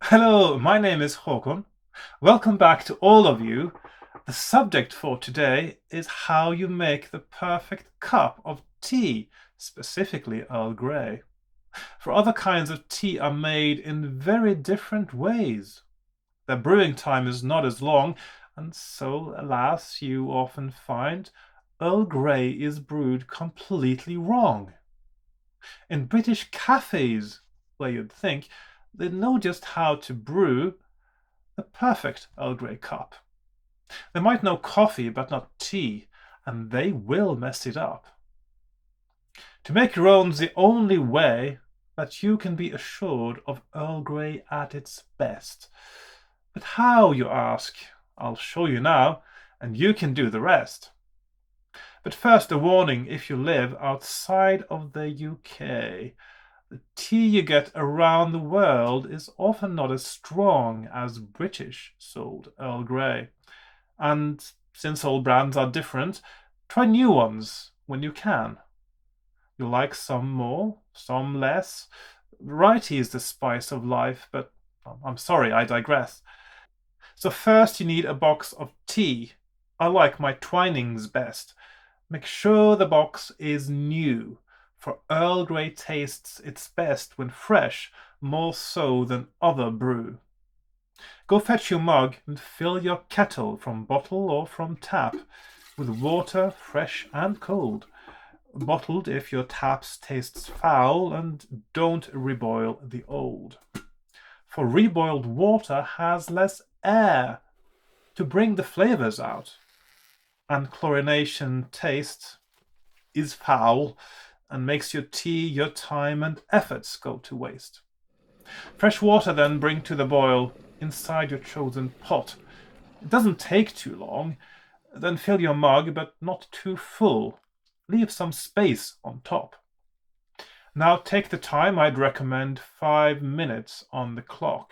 Hello, my name is Hakon. Welcome back to all of you. The subject for today is how you make the perfect cup of tea, specifically Earl Grey. For other kinds of tea are made in very different ways. Their brewing time is not as long, and so, alas, you often find Earl Grey is brewed completely wrong. In British cafes, where you'd think they know just how to brew a perfect Earl Grey cup. They might know coffee, but not tea, and they will mess it up. To make your own's the only way that you can be assured of Earl Grey at its best. But how, you ask? I'll show you now, and you can do the rest. But first, a warning if you live outside of the UK. The tea you get around the world is often not as strong as British sold Earl Grey. And since all brands are different, try new ones when you can. You'll like some more, some less. Variety is the spice of life, but I'm sorry, I digress. So first you need a box of tea. I like my Twinings best. Make sure the box is new, for Earl Grey tastes its best when fresh, more so than other brew. Go fetch your mug and fill your kettle from bottle or from tap with water fresh and cold. Bottled if your taps tastes foul, and don't reboil the old. For reboiled water has less air to bring the flavors out, and chlorination taste is foul and makes your tea, your time and efforts go to waste. Fresh water then bring to the boil inside your chosen pot. It doesn't take too long. Then fill your mug, but not too full. Leave some space on top. Now take the time. I'd recommend 5 minutes on the clock.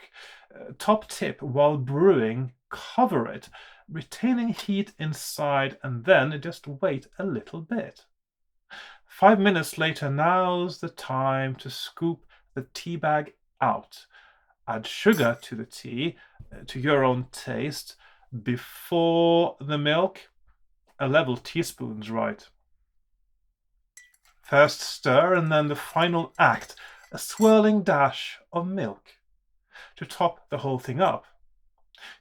Top tip, while brewing, cover it, retaining heat inside, and then just wait a little bit. 5 minutes later, now's the time to scoop the tea bag out. Add sugar to the tea to your own taste. Before the milk, a level teaspoon's right. First stir, and then the final act, a swirling dash of milk to top the whole thing up.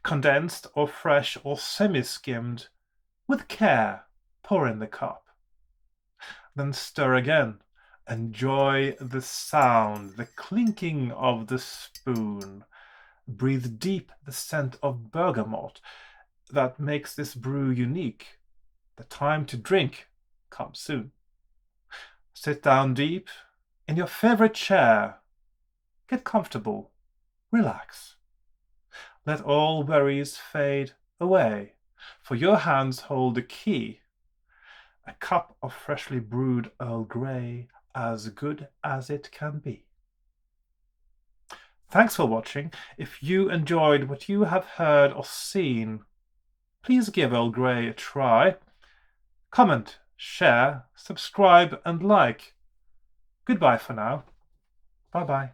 Condensed or fresh or semi-skimmed, with care, pour in the cup. Then stir again. Enjoy the sound, the clinking of the spoon. Breathe deep the scent of bergamot that makes this brew unique. The time to drink comes soon. Sit down deep in your favorite chair. Get comfortable. Relax. Let all worries fade away, for your hands hold the key. A cup of freshly brewed Earl Grey, as good as it can be. Thanks for watching. If you enjoyed what you have heard or seen, please give Earl Grey a try. Comment, share, subscribe and like. Goodbye for now. Bye-bye.